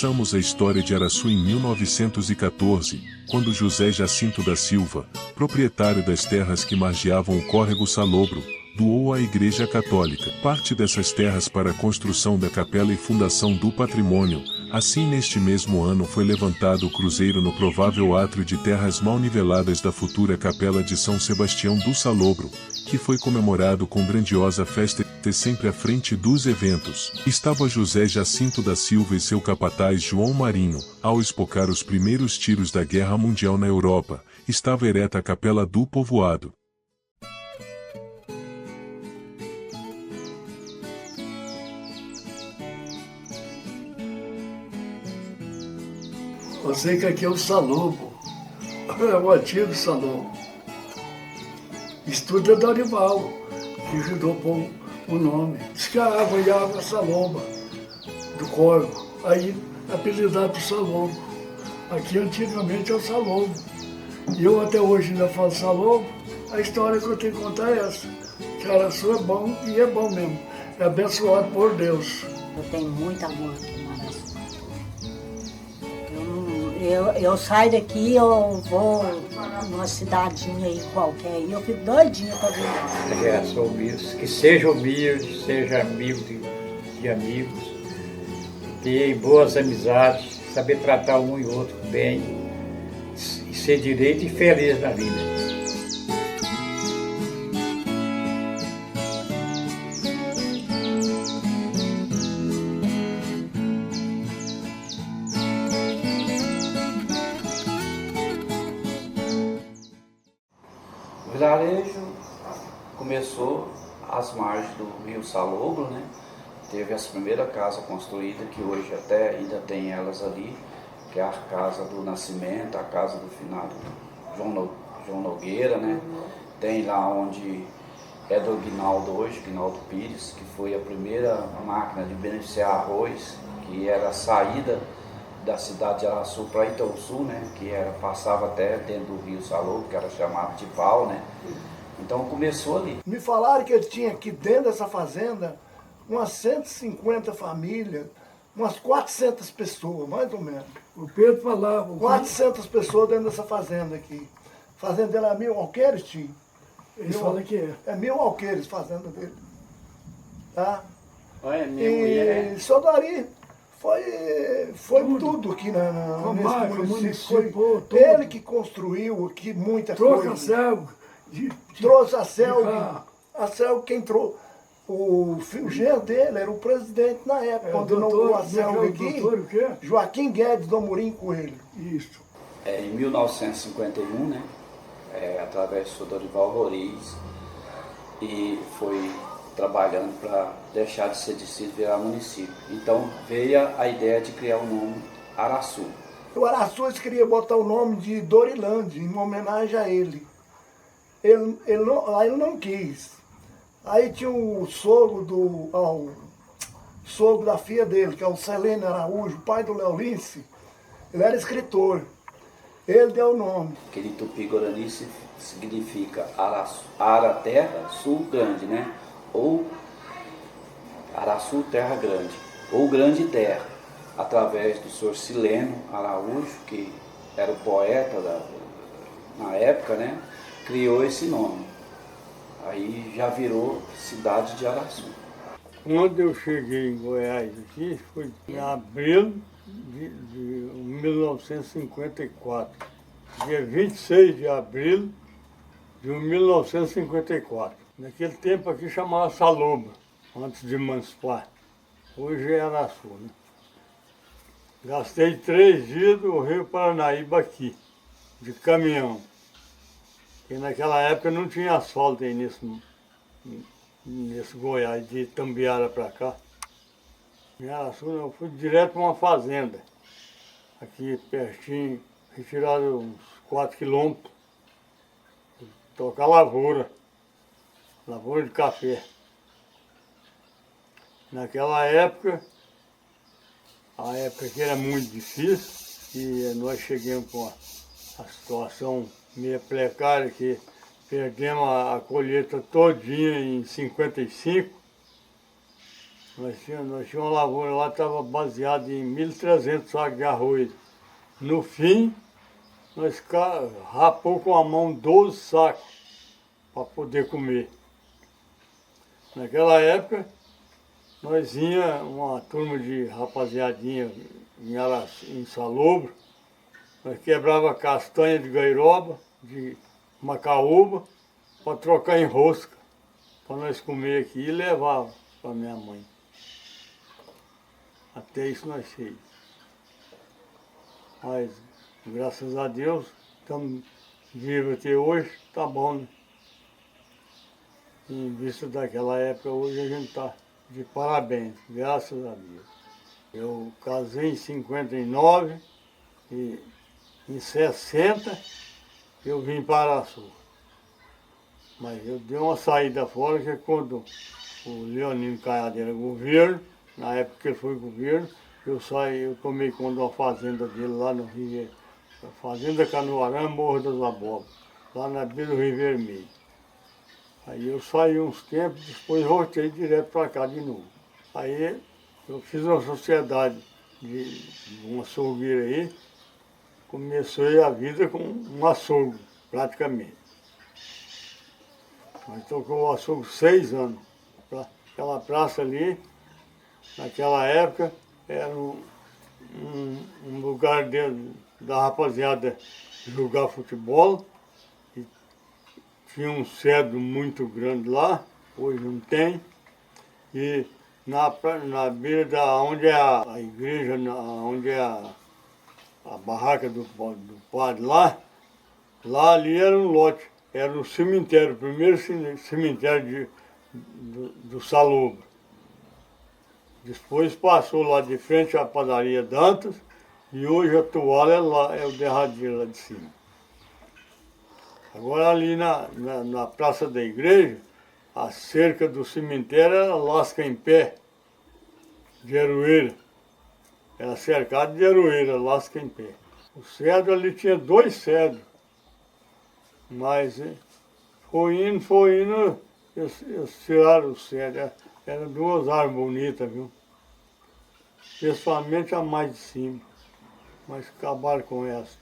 Começamos a história de Araçu em 1914, quando José Jacinto da Silva, proprietário das terras que margeavam o córrego Salobro, doou à Igreja Católica parte dessas terras para a construção da capela e fundação do patrimônio. Assim, neste mesmo ano foi levantado o cruzeiro no provável átrio de terras mal niveladas da futura capela de São Sebastião do Salobro, que foi comemorado com grandiosa festa e sempre à frente dos eventos. Estava José Jacinto da Silva e seu capataz João Marinho, ao espocar os primeiros tiros da Guerra Mundial na Europa. Estava ereta a capela do povoado. Eu sei que aqui é o Salobro, é o antigo Salobro. Estudo é Dorival, que ajudou a pôr o nome. Diz que a água e a água é Salobra, do córrego. Aí, apelidado por Salobro. Aqui antigamente é o Salobro. E eu até hoje ainda falo Salobro. A história que eu tenho que contar é essa. Que Araçu é bom e é bom mesmo. É abençoado por Deus. Eu tenho muito amor aqui no Araçu. Eu saio daqui, eu vou numa cidadinha aí qualquer e eu fico doidinha para vir. Sou humilde, que seja humilde, seja amigo de amigos, ter boas amizades, saber tratar um e outro bem, e ser direito e feliz na vida. O vilarejo começou às margens do rio Salobro, né? Teve essa primeira casa construída, que hoje até ainda tem elas ali, que é a casa do Nascimento, a casa do finado João Nogueira, né? Tem lá onde é do Guinaldo hoje, Guinaldo Pires, que foi a primeira máquina de beneficiar arroz, que era a saída da cidade de Araçu para Itaúsu, né, que passava até dentro do rio Salobro, que era chamado de Val, né. Então começou ali. Me falaram que ele tinha aqui dentro dessa fazenda umas 150 famílias, umas 400 pessoas, mais ou menos. O Pedro falava. 400 pessoas dentro dessa fazenda aqui. A fazenda dele é 1000 alqueires, tio. Eles falam que é. É 1000 alqueires a fazenda dele. Tá? Olha, minha mulher. E Sodari foi tudo aqui nesse município. Foi ele que construiu aqui muita coisa. Trouxe a Selg. A Selg quem trouxe. O genro dele era o presidente na época, quando inaugurou a Selg aqui. Joaquim Guedes do Amorim Coelho. Isso. Em 1951, né, através do Dorival Roriz, e foi trabalhando para deixar de ser distrito e virar município. Então veio a ideia de criar o nome Araçu. O Araçu eles queriam botar o nome de Dorilândia, em homenagem a ele. Ele não quis. Aí tinha o sogro sogro da filha dele, que é o Celene Araújo, pai do Léo Lince. Ele era escritor. Ele deu o nome. Aquele tupi-guarani significa Ara terra, sul grande, né? Ou Araçu terra grande, ou grande terra, através do senhor Sileno Araújo, que era o poeta na época, né? Criou esse nome. Aí já virou cidade de Araçu. Quando eu cheguei em Goiás aqui, foi em abril de 1954. Dia 26 de abril de 1954. Naquele tempo aqui chamava Salobro, antes de emancipar. Hoje é Araçu, né? Gastei 3 dias do Rio Paranaíba aqui, de caminhão. E naquela época não tinha asfalto aí nesse Goiás, de Itambiara para cá. Em Araçu não, eu fui direto para uma fazenda, aqui pertinho, retirado uns 4 quilômetros, tocar lavoura de café. Naquela época, a época que era muito difícil, e nós chegamos com a situação meio precária, que perdemos a colheita todinha em 55, Nós tínhamos uma lavoura lá, estava baseada em 1.300 sacos de arroz. No fim, nós rapou com a mão 12 sacos para poder comer. Naquela época, nós ia uma turma de rapaziadinha em Salobro, nós quebrava castanha de gairoba, de macaúba, para trocar em rosca, para nós comer aqui e levava para minha mãe. Até isso nós fizemos. Mas, graças a Deus, estamos vivos até hoje, tá bom, né? Em vista daquela época, hoje a gente está de parabéns, graças a Deus. Eu casei em 59 e em 60 eu vim para Araçu. Mas eu dei uma saída fora, que quando o Leonino Caiado era governo, na época que ele foi governo, eu tomei conta de uma fazenda dele lá no Rio, Fazenda Canoarã, Morro das Abóboras, lá na beira do Rio Vermelho. Aí eu saí uns tempos, depois voltei direto para cá de novo. Aí eu fiz uma sociedade de um açougueiro aí, comecei a vida com um açougue, praticamente. Nós tocou o açougue 6 anos. Aquela praça ali, naquela época, era um lugar da rapaziada jogar futebol. E tinha um cedro muito grande lá, hoje não tem. E na beira da onde é a igreja, onde é a barraca do padre lá ali era um lote. Era o cemitério, o primeiro cemitério do Salobro. Depois passou lá de frente à padaria Dantas e hoje a toalha é o derradeiro lá de cima. Agora ali na praça da igreja, a cerca do cemitério era lasca em pé, de aroeira. Era cercado de aroeira, lasca em pé. O cedro ali tinha 2 cedros. Mas foi indo, eles tiraram o cedro. Eram 2 árvores bonitas, viu? Principalmente a mais de cima, mas acabaram com essa.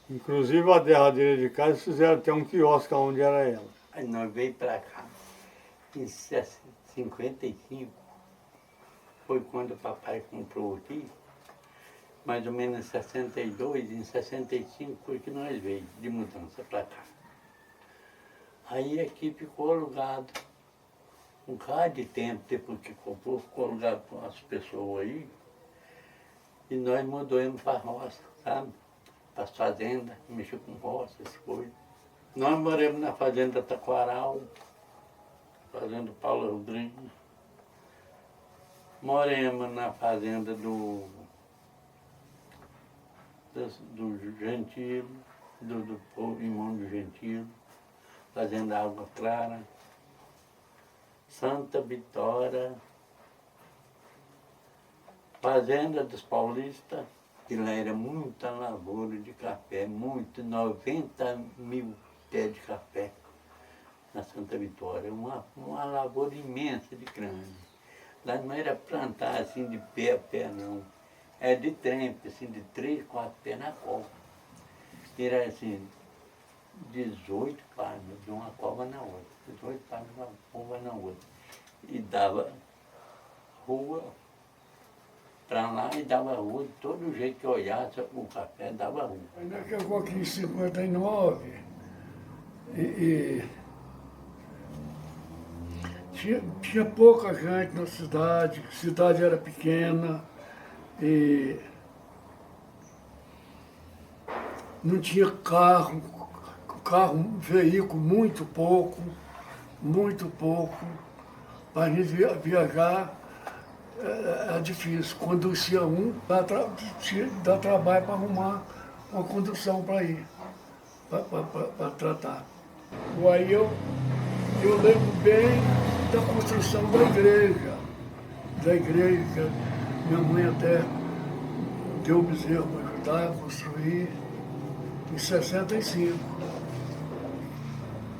Inclusive a derradeira de casa fizeram até um quiosque onde era ela. Aí nós veio para cá. Em 55 foi quando o papai comprou aqui. Mais ou menos em 62, em 65 foi que nós veio de mudança para cá. Aí aqui ficou alugado. Um bocado de tempo depois que comprou, ficou alugado para as pessoas aí. E nós mudamos para a roça, sabe? Para as fazendas, mexer com roça, essas coisas. Nós moramos na fazenda Taquaral, fazenda Paulo Rodrigues. Moramos na fazenda do Gentilo, do irmão do Gentilo, fazenda Água Clara, Santa Vitória, fazenda dos Paulistas, que lá era muita lavoura de café, 90 mil pés de café na Santa Vitória, uma lavoura imensa de grande. Lá não era plantar assim de pé a pé não. É de trempe, assim, de 3, 4 pés na cova. Era assim, 18 palmas de uma cova na outra, 18 palmas de uma cova na outra. E dava rua para lá e dava rua, de todo jeito que olhasse o café dava rua. Ainda que eu vou aqui em 59, tinha pouca gente na cidade, a cidade era pequena. E não tinha carro, veículo muito pouco. Para a gente viajar é difícil. Conduzia dá trabalho para arrumar uma condução para ir, para tratar. Aí eu lembro bem da construção da igreja. Minha mãe até deu o bezerro para ajudar a construir em 65.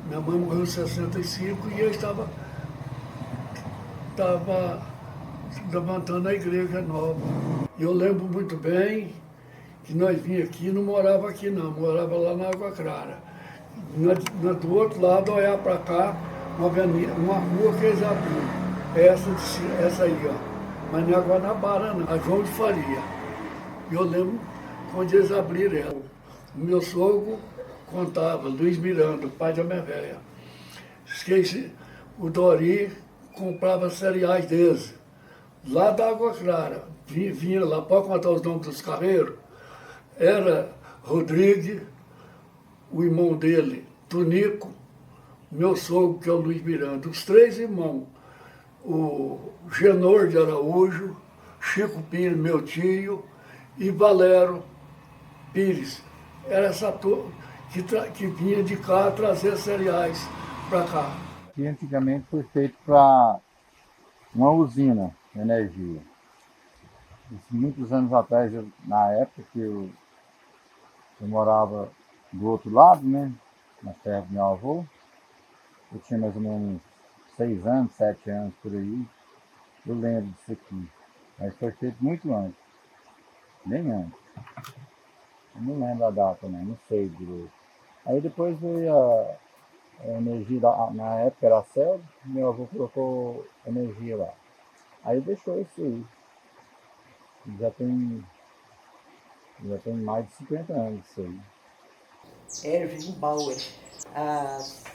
Minha mãe morreu em 65 e eu estava estava levantando a igreja nova. E eu lembro muito bem que nós vinha aqui, não morava aqui não, morava lá na Água Clara. Do outro lado, olhar para cá, uma rua que eles abriram. Essa aí, ó. Mas não é Guanabara, não. A João de Faria. E eu lembro quando eles abriram ela. O meu sogro contava, Luiz Miranda, o pai da minha velha. O Dori comprava cereais deles, lá da Água Clara. Vinha lá, pode contar os nomes dos carreiros? Era Rodrigues, o irmão dele, Tonico, meu sogro, que é o Luiz Miranda, os três irmãos, o Genor de Araújo, Chico Pires, meu tio, e Valério Pires. Era essa turma que vinha de cá trazer cereais para cá. Que antigamente foi feito para uma usina de energia. Isso, muitos anos atrás, na época que eu morava do outro lado, né, na terra do meu avô, eu tinha mais ou menos 6 anos, 7 anos por aí, eu lembro disso aqui. Mas foi feito muito antes, bem antes. Eu não lembro a data, né, não sei direito. Aí depois veio a energia, na época era a CELB, meu avô colocou energia lá. Aí deixou isso aí. Já tem mais de 50 anos isso aí. Erwin Bauer,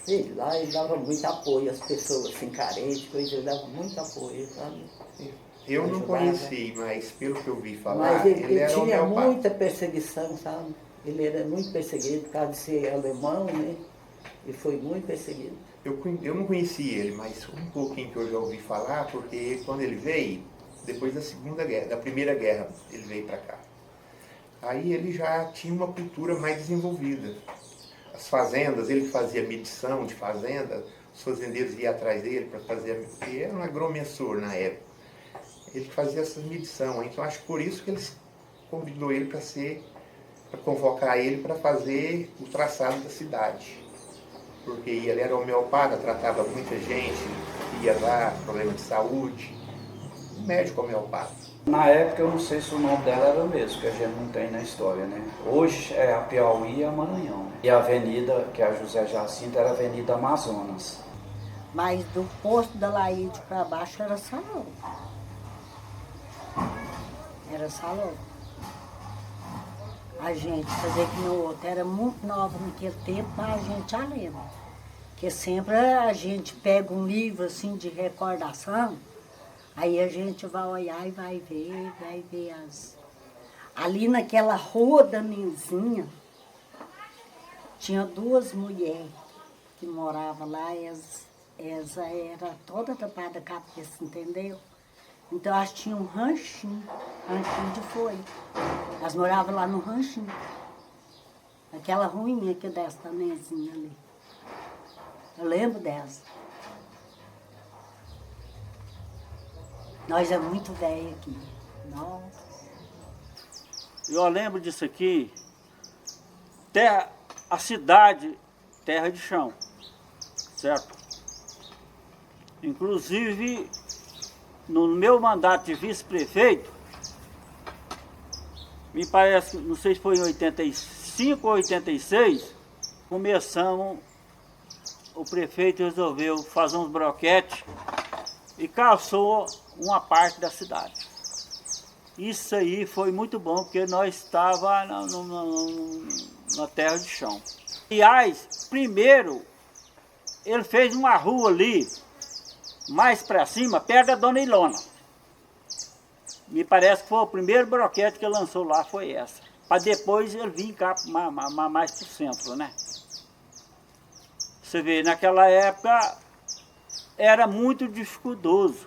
sei lá, ele dava muito apoio às pessoas assim, carentes, coisa, ele dava muito apoio, sabe? Eu não conheci, mas pelo que eu vi falar, mas ele era tinha homeopata. muita perseguição, sabe? Ele era muito perseguido por causa de ser alemão, né? E foi muito perseguido. Eu não conheci ele, mas um pouquinho que eu já ouvi falar, porque quando ele veio, depois da Primeira Guerra, ele veio para cá. Aí ele já tinha uma cultura mais desenvolvida. As fazendas, ele fazia medição de fazenda, os fazendeiros iam atrás dele para fazer, ele era um agromensor na época. Ele fazia essas medições, então acho que por isso que eles convidou ele para convocar ele para fazer o traçado da cidade. Porque ele era homeopata, tratava muita gente, ia lá, problema de saúde, um médico homeopata. Na época eu não sei se o nome dela era o mesmo, que a gente não tem na história, né? Hoje é a Piauí e a Maranhão. Né? E a avenida, que é a José Jacinto, era a Avenida Amazonas. Mas do posto da Laíde para baixo era salão. Era salão. A gente fazer que no outro era muito nova naquele tempo, mas a gente já lembra. Porque sempre a gente pega um livro assim de recordação, aí a gente vai olhar e vai ver as... Ali naquela rua da Nenzinha, tinha 2 mulheres que moravam lá, essa era toda tapada a cabeça, entendeu? Então elas tinham um ranchinho de folha. Elas moravam lá no ranchinho, aquela ruinha que desce da Nenzinha ali. Eu lembro dessa. Nós é muito velho aqui. Nossa. Eu lembro disso aqui, a cidade, terra de chão, certo? Inclusive, no meu mandato de vice-prefeito, me parece, não sei se foi em 85 ou 86, começamos, o prefeito resolveu fazer uns broquetes e caçou uma parte da cidade. Isso aí foi muito bom, porque nós estávamos na terra de chão. Aliás, primeiro, ele fez uma rua ali, mais para cima, perto da Dona Ilona. Me parece que foi o primeiro broquete que ele lançou lá, foi essa. Para depois ele vir cá mais para o centro, né? Você vê, naquela época era muito dificultoso,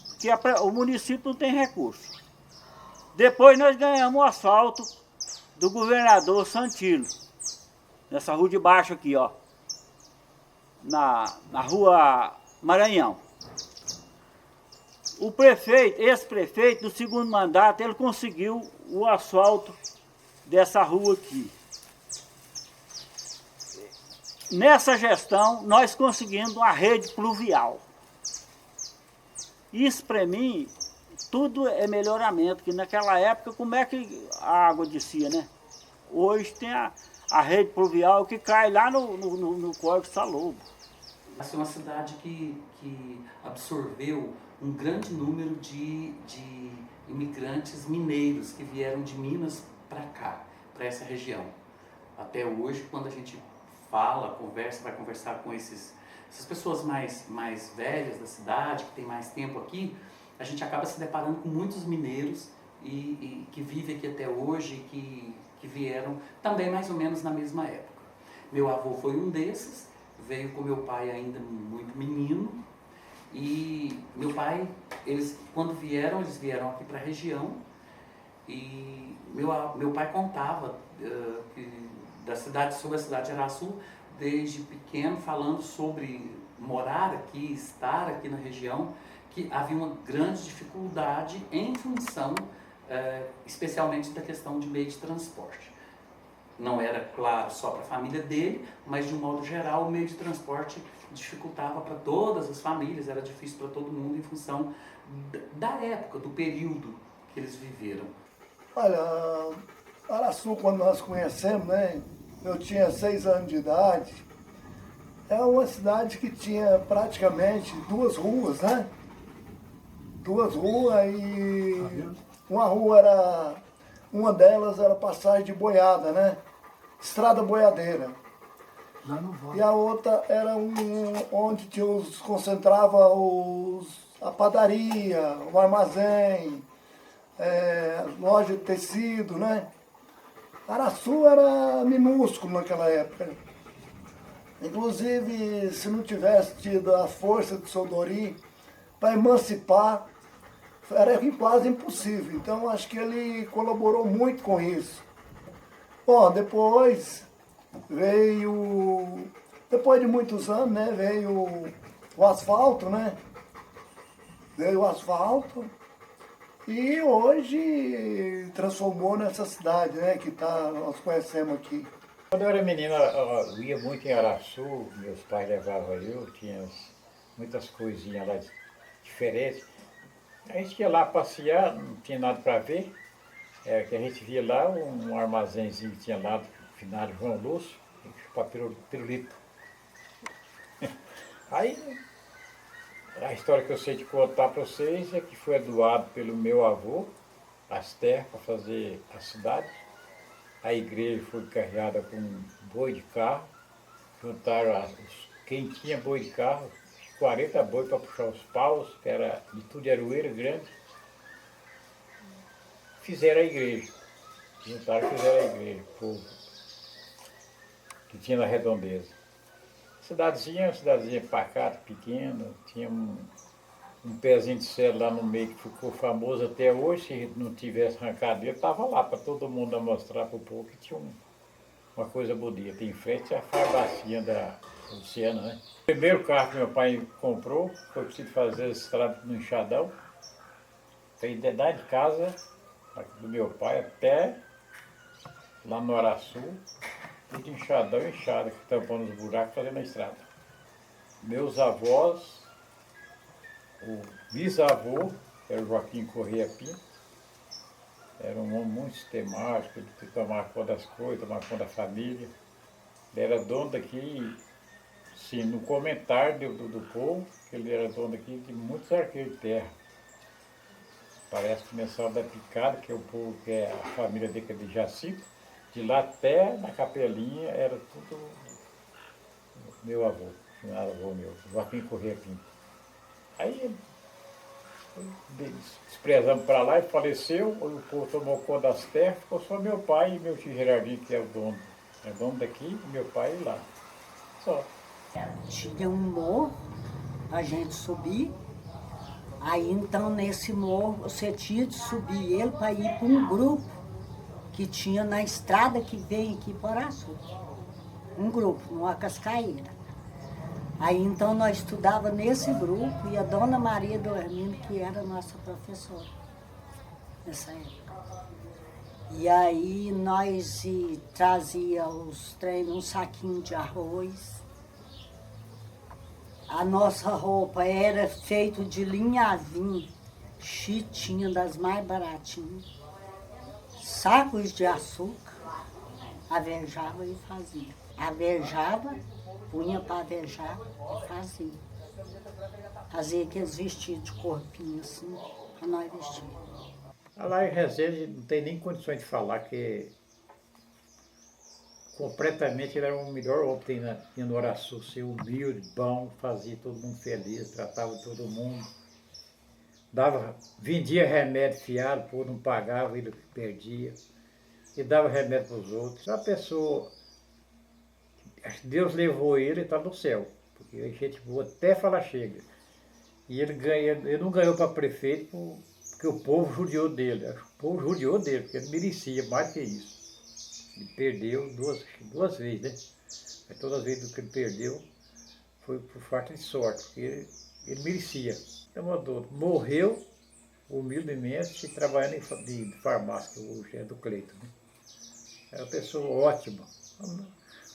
porque o município não tem recurso. Depois nós ganhamos o asfalto do governador Santilo, nessa rua de baixo aqui, ó, na rua Maranhão. O prefeito, esse prefeito, no segundo mandato, ele conseguiu o asfalto dessa rua aqui. Nessa gestão, nós conseguimos uma rede pluvial. Isso para mim, tudo é melhoramento, que naquela época como é que a água descia, né? Hoje tem a rede pluvial que cai lá no Córrego Salobo. Essa é uma cidade que absorveu um grande número de imigrantes mineiros que vieram de Minas para cá, para essa região. Até hoje, quando a gente fala, vai conversar com essas pessoas mais velhas da cidade, que tem mais tempo aqui, a gente acaba se deparando com muitos mineiros e que vivem aqui até hoje, que vieram também mais ou menos na mesma época. Meu avô foi um desses, veio com meu pai ainda muito menino, e meu pai, quando vieram, eles vieram aqui para a região, e meu pai contava sobre a cidade de Araçu, desde pequeno, falando sobre morar aqui, estar aqui na região, que havia uma grande dificuldade em função, especialmente da questão de meio de transporte. Não era, claro, só para a família dele, mas de um modo geral o meio de transporte dificultava para todas as famílias, era difícil para todo mundo em função da época, do período que eles viveram. Olha, Araçu, quando nós conhecemos, né, eu tinha 6 anos de idade, é uma cidade que tinha praticamente 2 ruas, né? 2 ruas e uma delas era passagem de boiada, né? Estrada boiadeira. E a outra era onde concentrava a padaria, o armazém, loja de tecido, né? Araçu era minúsculo naquela época. Inclusive, se não tivesse tido a força de Soldori para emancipar, era quase impossível. Então, acho que ele colaborou muito com isso. Bom, depois de muitos anos, né, veio o asfalto, né? Veio o asfalto e hoje transformou nessa cidade, né, que nós conhecemos aqui. Quando eu era menino, eu ia muito em Araçu, meus pais levavam eu, tinha muitas coisinhas lá diferentes. A gente ia lá passear, não tinha nada para ver, que a gente via lá um armazenzinho que tinha lá, no final de João Lúcio, chupar pirulito. Aí, a história que eu sei de contar para vocês é que foi doado pelo meu avô, as terras para fazer a cidade. A igreja foi carregada com boi de carro, juntaram quem tinha boi de carro, 40 boi para puxar os paus, que era de tudo de aroeira grande. Fizeram a igreja. Juntaram e fizeram a igreja, o povo que tinha na redondeza. Cidadezinha pacata, pequena, tinha um pezinho de céu lá no meio que ficou famoso até hoje. Se não tivesse arrancado ele, estava lá para todo mundo mostrar para o povo que tinha uma coisa bonita. Em frente à farmacinha da Luciana, né? O primeiro carro que meu pai comprou foi preciso fazer esse estrada no enxadão. Fez de casa do meu pai até lá no Araçu, tudo enxadão e enxada, tampando os buracos, fazendo a estrada. Meus avós, o bisavô, que era o Joaquim Correia Pinto, era um homem muito sistemático, ele tomava conta das coisas, tomava conta da família. Ele era dono daqui, sim, no comentário do povo, que ele era dono daqui de muitos arqueiros de terra. Parece que começava da Picada, que é o povo, que é a família de Jacinto, de lá até na Capelinha era tudo meu avô, finado avô meu, Joaquim Correia Pinto. Aí desprezamos para lá e faleceu, o povo tomou conta das terras, ficou só meu pai e meu tio Gerardinho, que é o dono. É dono daqui, meu pai lá. Só. Tinha um morro a gente subir. Aí então nesse morro você tinha de subir ele para ir para um grupo que tinha na estrada que vem aqui para Araçu. Um grupo, numa cascaeira. Aí então nós estudava nesse grupo e a dona Maria do Hermínio, que era nossa professora nessa época. E aí nós trazia os treinos, um saquinho de arroz. A nossa roupa era feita de linhazinho, chitinha das mais baratinhas, sacos de açúcar, averjava e fazia. Averjava, punha para averjar e fazia. Fazia aqueles vestidos de corpinho assim, para nós vestir. Lá em Resende não tem nem condições de falar que completamente ele era o melhor homem que tinha no Araçu, ser humilde, bom, fazia todo mundo feliz, tratava todo mundo. Vendia remédio fiado, pô, não pagava, ele perdia. E dava remédio para os outros. A pessoa, Deus levou ele e está no céu, porque a gente boa até falar chega. E ele não ganhou para prefeito porque o povo judiou dele. O povo judiou dele, porque ele merecia mais que isso. Ele perdeu duas vezes, né? Mas todas as vezes que ele perdeu foi por falta de sorte, porque ele merecia. Então, morreu humildemente trabalhando de farmácia, que hoje é do Cleiton. Né? Era uma pessoa ótima.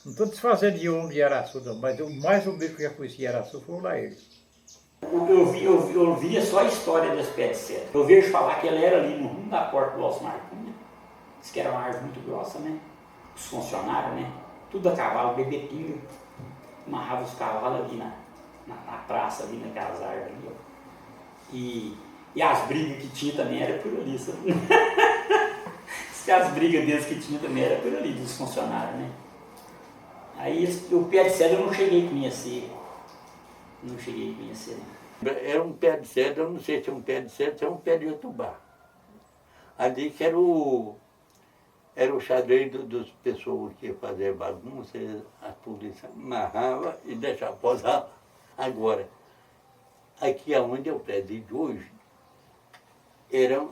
Não estou desfazendo de homem de Araçu, não, mas o mais humilde que eu já conheci de Araçu foi o Laércio. Eu via só a história desse pé de cedro. Eu vejo falar que ele era ali no rumo da porta do Alcimar Cunha. Diz que era uma árvore muito grossa, né? Os funcionários, né? Tudo a cavalo, bebetinho. Amarrava os cavalos ali na praça, ali naquelas árvores ali, ó. E as brigas que tinha também era por ali, sabe? Diz que as brigas deles que tinha também era por ali, dos funcionários, né? Aí o pé de cedro eu não cheguei a conhecer. Não cheguei a conhecer, não. Era um pé de cedro, eu não sei se é um pé de cedro, se é um pé de jatubá. Ali que era o xadrez das pessoas que iam fazer bagunça, a polícia amarrava e deixava posar. Agora, aqui onde é o presídio hoje, era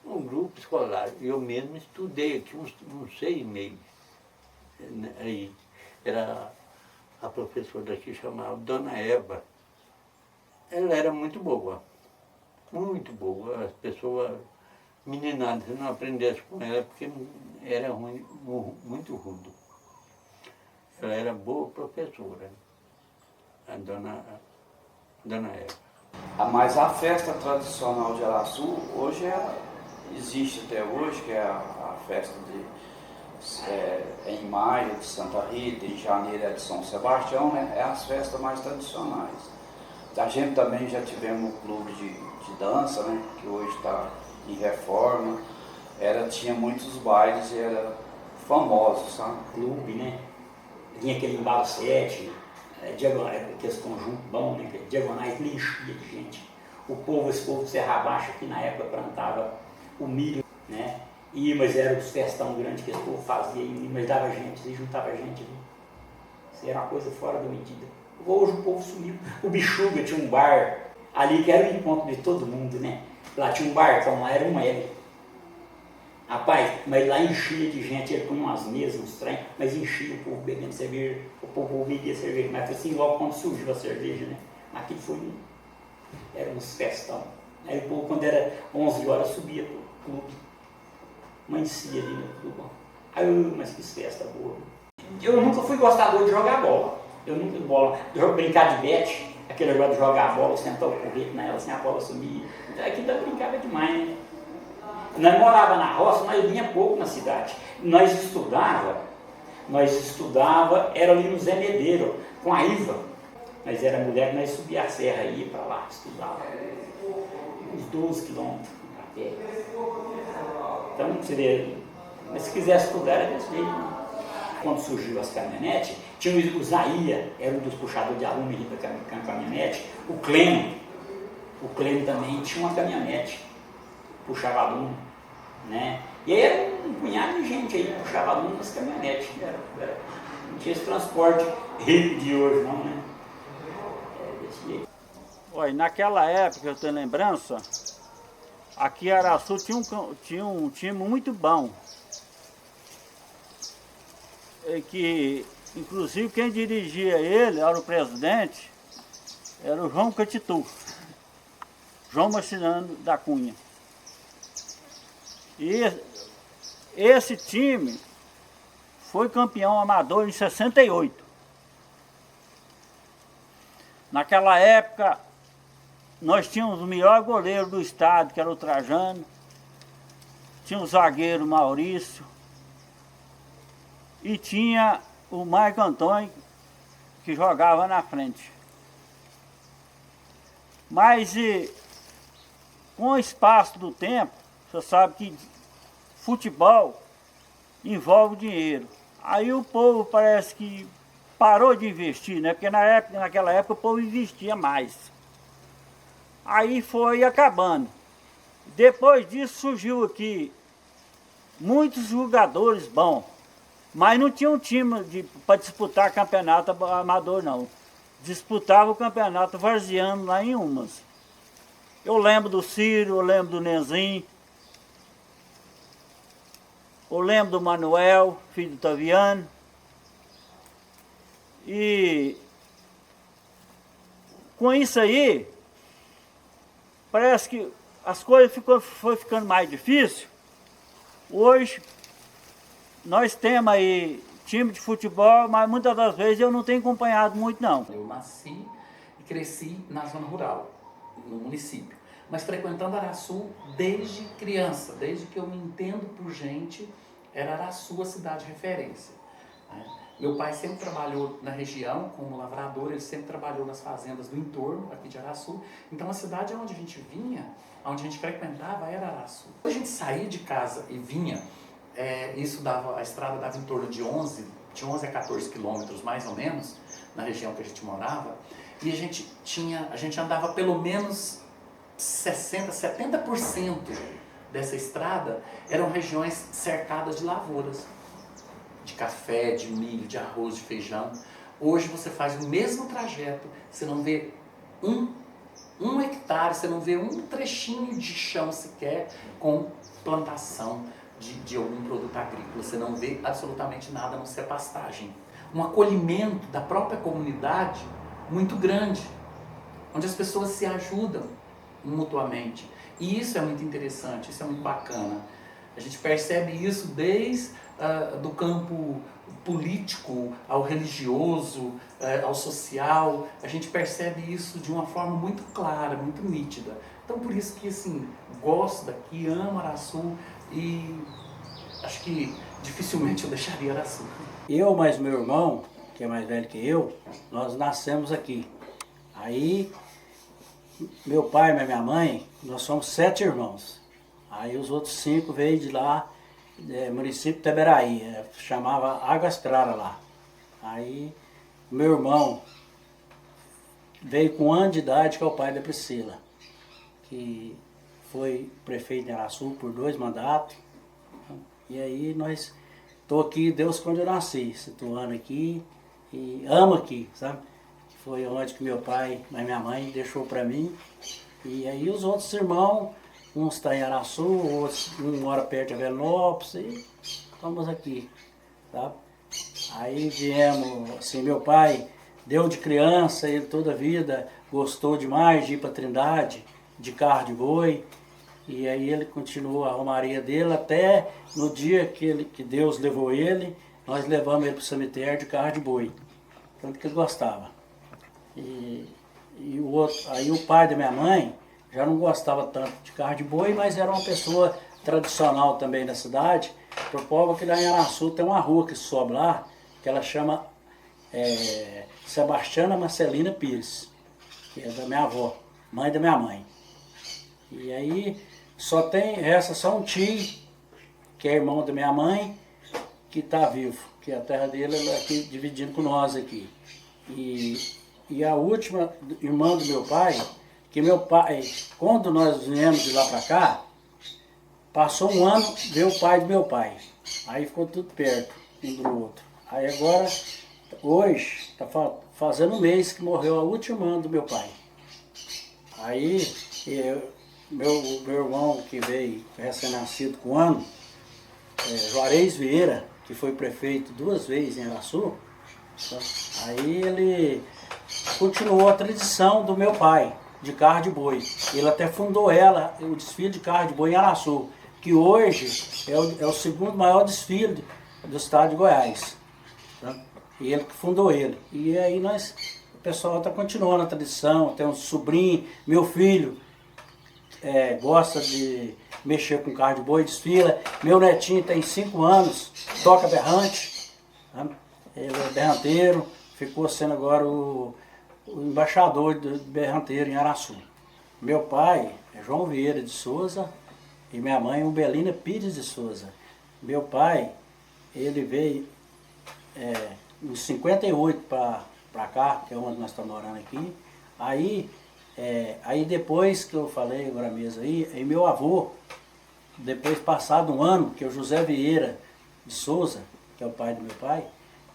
um grupo escolar. Eu mesmo estudei aqui uns 6 meses. Aí era a professora daqui chamada Dona Eva. Ela era muito boa. Muito boa. As pessoas, meninadas, se não aprendesse com ela, porque era ruim, muito rude. Ela era boa professora, a Dona Eva. Mas a festa tradicional de Araçu, hoje existe até hoje, que é a festa em maio de Santa Rita, em janeiro é de São Sebastião, né? É as festas mais tradicionais. A gente também já tivemos um clube de dança, né? Que hoje está em reforma. Tinha muitos bailes e era famoso, sabe? Clube, né? Tinha aquele embalo 7, aqueles conjuntos bons, né? Diagonais, ele enchia de gente. Esse povo de Serra Baixa, que na época plantava o milho, né? Mas era os festão grande que esse povo fazia, mas dava gente, e juntava gente. Viu? Isso era uma coisa fora da medida. Hoje o povo sumiu. O Bichuga tinha um bar ali que era o encontro de todo mundo, né? Lá tinha um barcão, lá era um L. Rapaz, mas lá enchia de gente, ele punha umas mesas, uns trem, mas enchia o povo bebendo cerveja, o povo bebia cerveja, mas foi assim logo quando surgiu a cerveja, né? Aquilo era uns festão. Aí o povo, quando era 11 horas, subia pro clube, amanhecia ali no clube. Aí mas que festa boa. Eu nunca fui gostador de jogar bola. Eu nunca brincar de bete, aquele negócio de jogar a bola, sentar o currículo nela, assim a bola sumia. Aquilo eu brincava demais, né? Nós morava na roça, nós vinha pouco na cidade. Nós estudava, era ali no Zé Medeiro, com a Iva. Mas era mulher que nós subia a serra e ia para lá, estudava. Uns 12 quilômetros a pé. Então, você vê, mas se quisesse estudar, era desse jeito. Né? Quando surgiu as caminhonetes, tinha o Zaia, era um dos puxadores de aluno com a caminhonete. O Clênio também tinha uma caminhonete, puxava aluno, né? E aí era um punhado de gente aí que puxava aluno nas caminhonetes. Não tinha esse transporte rico de hoje, não, né? Desse jeito. Olha, naquela época, eu tenho lembrança, aqui em Araçu tinha um time muito bom. Que, inclusive, quem dirigia ele, era o presidente, era o João Catitu, João Marcinano da Cunha. E esse time foi campeão amador em 68. Naquela época, nós tínhamos o melhor goleiro do estado, que era o Trajano. Tinha o zagueiro Maurício. E tinha o Marco Antônio, que jogava na frente. Mas com o espaço do tempo, você sabe que futebol envolve dinheiro. Aí o povo parece que parou de investir, né? Porque naquela época o povo investia mais. Aí foi acabando. Depois disso surgiu aqui muitos jogadores bons, mas não tinha um time para disputar campeonato amador, não. Disputava o campeonato varziano lá em Umas. Eu lembro do Ciro, eu lembro do Nenzinho, eu lembro do Manuel, filho do Taviano. E com isso aí, parece que as coisas foi ficando mais difícil. Hoje, nós temos aí time de futebol, mas muitas das vezes eu não tenho acompanhado muito, não. Eu nasci e cresci na zona rural, no município, mas frequentando Araçu desde criança, desde que eu me entendo por gente, era Araçu a cidade de referência. Meu pai sempre trabalhou na região como lavrador, ele sempre trabalhou nas fazendas do entorno aqui de Araçu, então a cidade onde a gente vinha, onde a gente frequentava era Araçu. Quando a gente saía de casa e vinha, a estrada dava em torno de 11 a 14 quilômetros mais ou menos, na região que a gente morava, e a gente andava pelo menos 60%, 70% dessa estrada eram regiões cercadas de lavouras, de café, de milho, de arroz, de feijão. Hoje você faz o mesmo trajeto, você não vê um hectare, você não vê um trechinho de chão sequer com plantação de algum produto agrícola, você não vê absolutamente nada a não ser pastagem. Um acolhimento da própria comunidade muito grande, onde as pessoas se ajudam mutuamente. E isso é muito interessante, isso é muito bacana. A gente percebe isso desde do campo político ao religioso, ao social. A gente percebe isso de uma forma muito clara, muito nítida. Então por isso que assim, gosto daqui, amo Araçu e acho que dificilmente eu deixaria Araçu. Eu mais meu irmão, que é mais velho que eu, nós nascemos aqui. Aí meu pai e minha mãe, nós somos 7 irmãos. Aí os outros 5 veio de lá, município de Teberaí, chamava Águas Claras lá. Aí meu irmão veio com 1 ano de idade, que é o pai da Priscila, que foi prefeito de Araçu por 2 mandatos. E aí estou aqui, Deus quando eu nasci, situando aqui e amo aqui, sabe? Foi onde que meu pai e minha mãe deixou para mim. E aí os outros irmãos, uns estão em Araçu, outros mora perto de Avelópolis e estamos aqui, tá? Aí viemos, assim, meu pai deu de criança, ele toda a vida gostou demais de ir para Trindade, de carro de boi. E aí ele continuou a romaria dele até no dia que Deus levou ele, nós levamos ele para o cemitério de carro de boi, tanto que ele gostava. E aí o pai da minha mãe já não gostava tanto de carro de boi, mas era uma pessoa tradicional também da cidade. Por povo que lá em Araçu tem uma rua que sobe lá, que ela chama Sebastiana Marcelina Pires, que é da minha avó, mãe da minha mãe. E aí resta só um tio, que é irmão da minha mãe, que está vivo, que a terra dele é aqui dividindo com nós aqui. E a última irmã do meu pai, que meu pai, quando nós viemos de lá para cá, passou 1 ano, veio o pai do meu pai. Aí ficou tudo perto, um do outro. Aí agora, hoje, está fazendo 1 mês que morreu a última irmã do meu pai. Aí, meu irmão que veio recém-nascido com 1 ano, Juarez Vieira, que foi prefeito 2 vezes em Araçu, aí ele continuou a tradição do meu pai, de carro de boi. Ele até fundou o desfile de carro de boi em Araçu, que hoje é o 2º maior desfile do estado de Goiás. Tá? E ele que fundou ele. E aí pessoal está continuando a tradição, tem um sobrinho, meu filho gosta de mexer com carro de boi, desfila. Meu netinho tem 5 anos, toca berrante, tá? Ele é berranteiro, ficou sendo agora o embaixador do berranteiro em Araçu. Meu pai é João Vieira de Souza e minha mãe Umbelina Pires de Souza. Meu pai, ele veio em 58 para cá, que é onde nós estamos morando aqui. Aí depois que eu falei agora mesmo aí meu avô, depois passado um ano, que é o José Vieira de Souza, que é o pai do meu pai,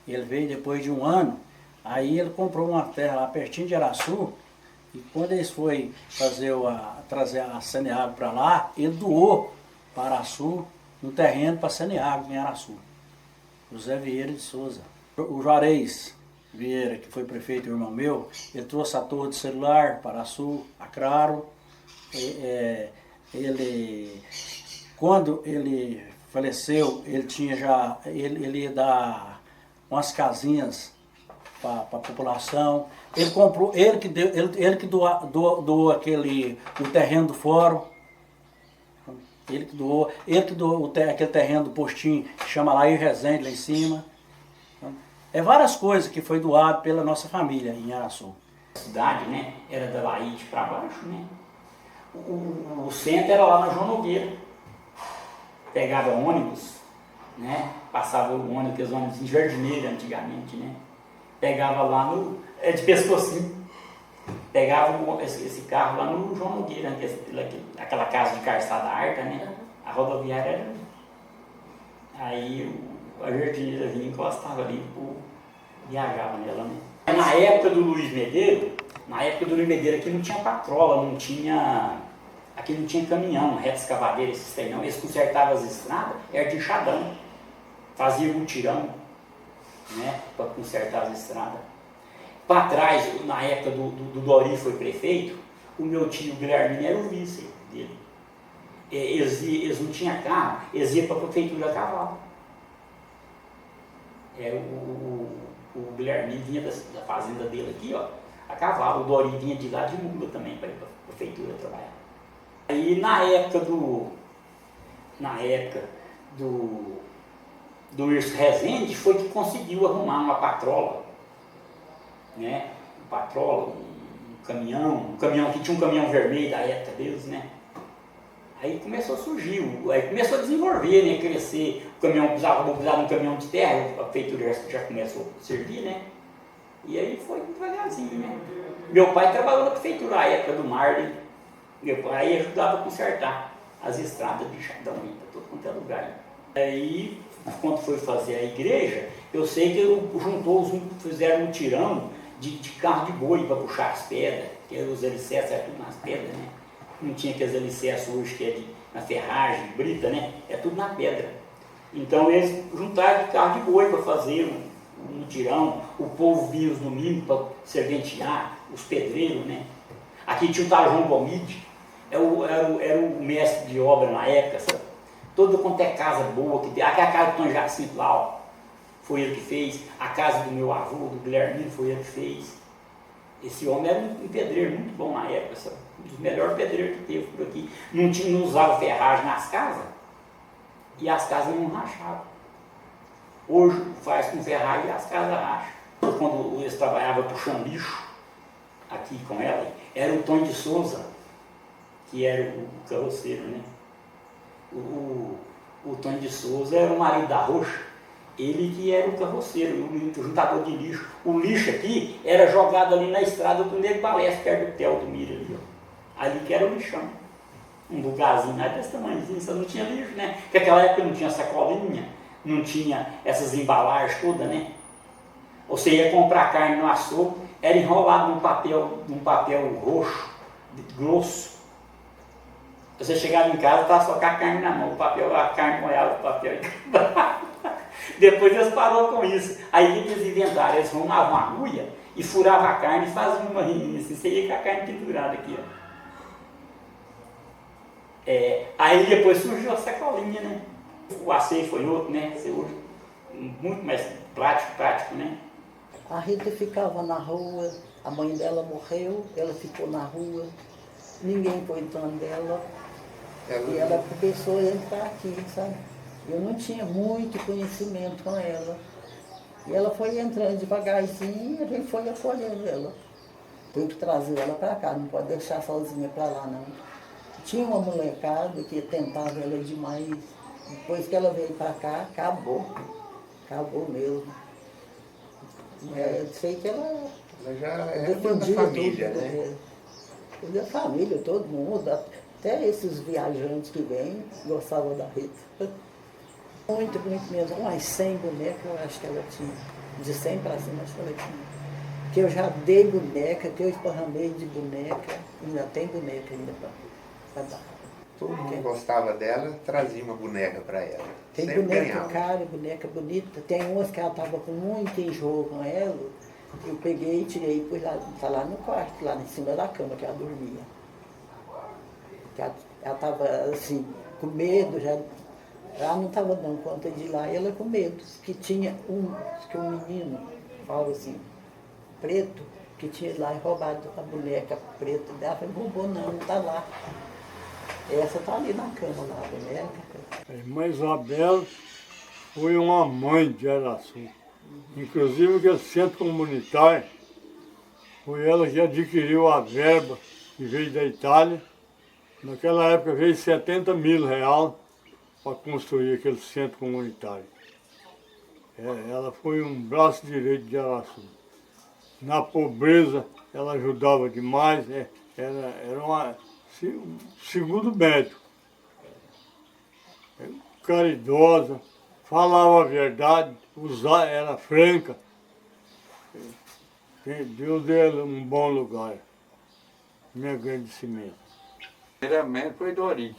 ele veio depois de um ano, aí ele comprou uma terra lá pertinho de Araçu, e quando eles foi trazer a Saneago para lá, ele doou para Araçu um terreno para Saneago em Araçu. José Vieira de Souza. O Juarez Vieira, que foi prefeito, irmão meu, ele trouxe a torre de celular para Araçu, a Claro. Quando ele faleceu, ele ia dar umas casinhas para a população. Ele comprou, ele que doou o terreno do fórum. Ele que doou aquele terreno do postinho que chama Laí Rezende, lá em cima. Várias coisas que foi doado pela nossa família em Araçu. A cidade, né, era da Laíde para baixo, né? O centro era lá na João Nogueira. Pegava ônibus, né? Passava o ônibus, aqueles ônibus em Jardineira antigamente, né? Pegava lá de pescocinho. Pegava esse carro lá no João Nogueira, aquela casa de calçada arca, né? A rodoviária era ali. Aí a Jardineira vinha e encostava ali, viajava nela, né? Na época do Luiz Medeiro aqui não tinha patrola, aqui não tinha caminhão, reta escavadeira, esses trem não. Eles consertavam as estradas, era de enxadão, fazia mutirão, né, para consertar as estradas. Para trás, na época do Dori foi prefeito, o meu tio Guilherme era o vice dele. Eles não tinham carro, eles iam para a prefeitura a cavalo. O Guilherme vinha da fazenda dele aqui, ó, a cavalo. O Dori vinha de lá de mula também para ir para a prefeitura trabalhar. Aí na época do Irso Rezende foi que conseguiu arrumar uma patrola, né? Um caminhão que tinha um caminhão vermelho da época deles, né? Aí começou a surgir, aí começou a desenvolver, né? Crescer, o caminhão precisava de um caminhão de terra, a prefeitura já começou a servir, né? E aí foi devagarzinho, né? Meu pai trabalhou na prefeitura na época do Marley, meu pai ajudava a consertar as estradas de enxadão aí, para todo quanto é lugar. Aí, quando foi fazer a igreja, eu sei que fizeram um tirão de carro de boi para puxar as pedras, porque os alicerces eram tudo nas pedras, né? Não tinha aqueles alicerces hoje que é na ferragem, brita, né? É tudo na pedra. Então eles juntaram de carro de boi para fazer um mutirão. O povo vinha os domingos para serventear, os pedreiros, né? Aqui tinha o tal João Gomide, era o mestre de obra na época, sabe? Toda quanto é casa boa que tem. Aqui a casa do Tom Jacinto lá, ó, foi ele que fez. A casa do meu avô, do Guilherme, foi ele que fez. Esse homem era um pedreiro muito bom na época, sabe? Um dos melhores pedreiros que teve por aqui. Não usava ferragem nas casas e as casas não rachavam. Hoje faz com ferragem e as casas racham. Quando eles trabalhavam puxando lixo aqui com ela, era o Tom de Souza, que era o carroceiro, né? O Tom de Souza era o marido da Roxa, ele que era o carroceiro, o juntador de lixo. O lixo aqui era jogado ali na estrada do Nego Balestre, perto do Tel do Mira ali, ó. Ali que era o lixão. Um lugarzinho lá desse tamanhozinho, só não tinha lixo, né? Porque naquela época não tinha sacolinha, não tinha essas embalagens todas, né? Você ia comprar carne no açougue, era enrolado num papel roxo, grosso. Você chegava em casa, estava só com a carne na mão, a carne molhava o papel. Depois eles pararam com isso. Aí o que eles inventaram? Eles arrumavam uma agulha e furavam a carne e faziam uma rininha assim, você ia com a carne pendurada aqui, ó. Aí depois surgiu a sacolinha, né? O asseio foi outro, né? Muito mais prático, né? A Rita ficava na rua, A mãe dela morreu, ela ficou na rua, ninguém cuidando dela. E ela começou a entrar aqui, sabe? Eu não tinha muito conhecimento com ela. E ela foi entrando devagarzinho e a gente foi acolhendo ela. Tem que trazer ela para cá, não pode deixar sozinha para lá, não. Tinha uma molecada que tentava ela demais. Depois que ela veio para cá, acabou. Acabou mesmo. Sei que ela já é da família, tudo, né? Da família, todo mundo, até esses viajantes que vêm, gostavam da Rita. Muito mesmo, umas 100 bonecas eu acho que ela tinha. De 100 para cima acho que ela tinha. Que eu já dei boneca, que eu esparramei de boneca, ainda tem boneca ainda para dar. Todo mundo gostava dela, trazia uma boneca para ela. Tem sempre boneca ganhava. cara, boneca bonita. Tem umas que ela estava com muito enjoo com ela, eu peguei e tirei e pus lá, tá lá no quarto, lá em cima da cama que ela dormia. Que ela estava assim, com medo, ela não estava dando conta de ir lá, e ela com medo, que tinha um menino, fala assim, preto, que tinha lá e roubado a boneca preta dela. Falei, roubou não está lá. Essa está ali na cama lá, a boneca. A irmã Isabel foi uma mãe de Araçu. Inclusive aquele centro comunitário, foi ela que adquiriu a verba que veio da Itália. Naquela época veio 70 mil reais para construir aquele centro comunitário. Ela foi um braço direito de Araçu. Na pobreza, ela ajudava demais, era um segundo médico. Caridosa, falava a verdade, era franca. Deus deu um bom lugar. Meu agradecimento. Primeiramente foi Dori.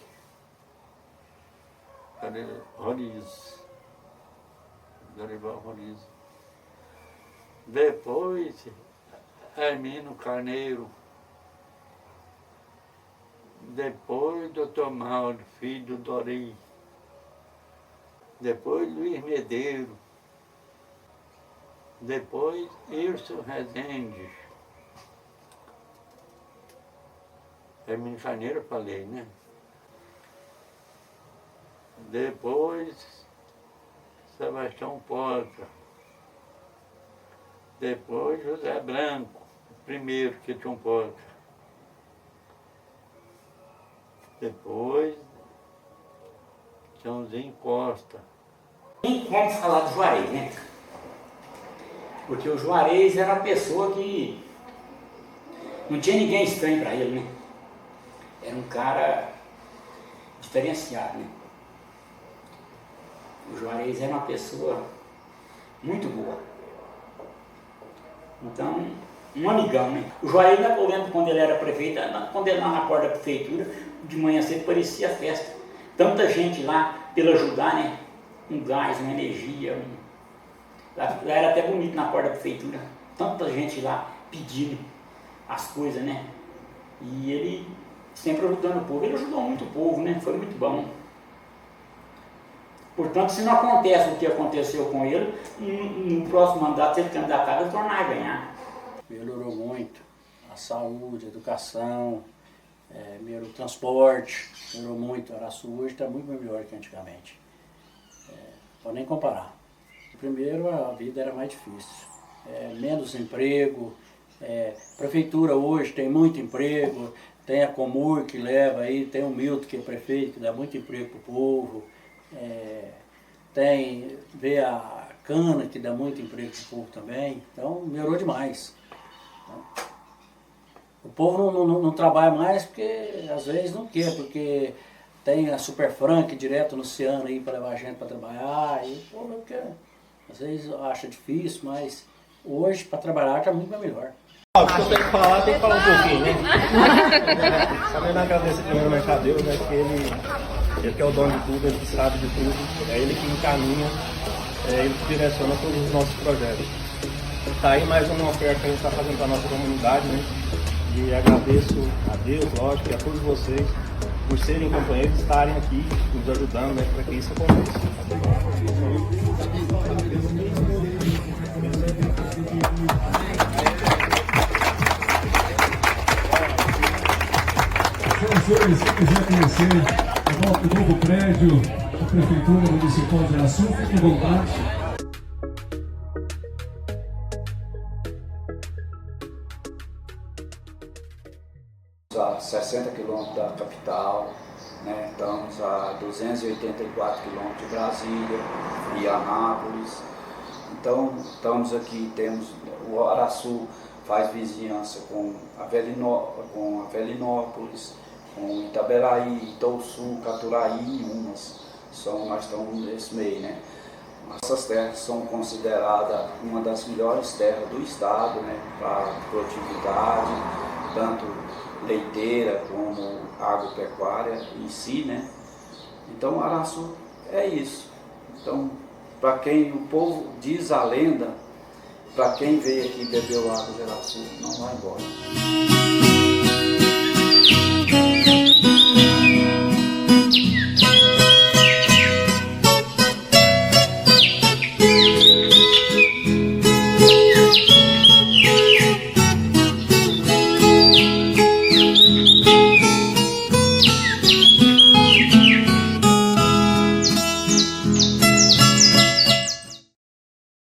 Dorival Roriz. Depois, Hermino Carneiro. Depois, Dr. Mauro, filho do Dori. Depois, Luiz Medeiro. Depois, Irso Rezende. Hermino Carneiro, eu falei, né? Depois, Sebastião Porta. Depois, José Branco, o primeiro que tinha um porta. Depois, Joãozinho Costa. Nem como falar do Juarez, né? Porque o Juarez era uma pessoa que não tinha ninguém estranho para ele, né? Era um cara diferenciado, né? O Juarez era uma pessoa muito boa. Então, um amigão, né? O Juarez, eu lembro quando ele era prefeito, quando ele lá na porta da prefeitura, de manhã cedo parecia festa. Tanta gente lá pelo ajudar, né? Um gás, uma energia. Lá era até bonito na porta da prefeitura. Tanta gente lá pedindo as coisas, né? E ele sempre ajudando o povo. Ele ajudou muito o povo, né? Foi muito bom. Portanto, se não acontece o que aconteceu com ele, no próximo mandato, se ele candidatar, ele tornar a ganhar. Melhorou muito a saúde, a educação, melhorou o transporte, melhorou muito. Araçu hoje está muito melhor que antigamente. Pode nem comparar. Primeiro, a vida era mais difícil. Menos emprego, prefeitura hoje tem muito emprego, tem a Comur que leva aí, tem o Milton que é prefeito, que dá muito emprego para o povo. Vê a cana que dá muito emprego para o povo também, então melhorou demais. O povo não trabalha mais porque às vezes não quer, porque tem a Super Frank direto no Ciano aí para levar a gente para trabalhar, e o povo não quer. Às vezes acha difícil, mas hoje para trabalhar está muito melhor. Se eu tenho que falar um pouquinho, né? Sabendo agradecer primeiramente a Deus, né? Que ele que é o dono de tudo, ele que sabe de tudo, é ele que encaminha, é ele que direciona todos os nossos projetos. Está aí mais uma oferta que a gente está fazendo para a nossa comunidade, né? E agradeço a Deus, lógico, e a todos vocês por serem companheiros, estarem aqui nos ajudando, né? Para que isso aconteça. Então, se quiser conhecer o novo prédio da Prefeitura Municipal de Araçu, fique à vontade. A 60 quilômetros da capital, né? Estamos a 284 quilômetros de Brasília e Anápolis. Então, estamos aqui, temos o Araçu faz vizinhança com a Velinópolis, com Itaberaí, Itouçu, Caturaí e Umas. Nós estamos nesse meio, né? Essas terras são consideradas uma das melhores terras do estado, né? Para produtividade, tanto leiteira como agropecuária em si, né? Então Araçu é isso. Então, para quem o povo diz a lenda, para quem veio aqui e bebeu água de Araçu, não vai embora.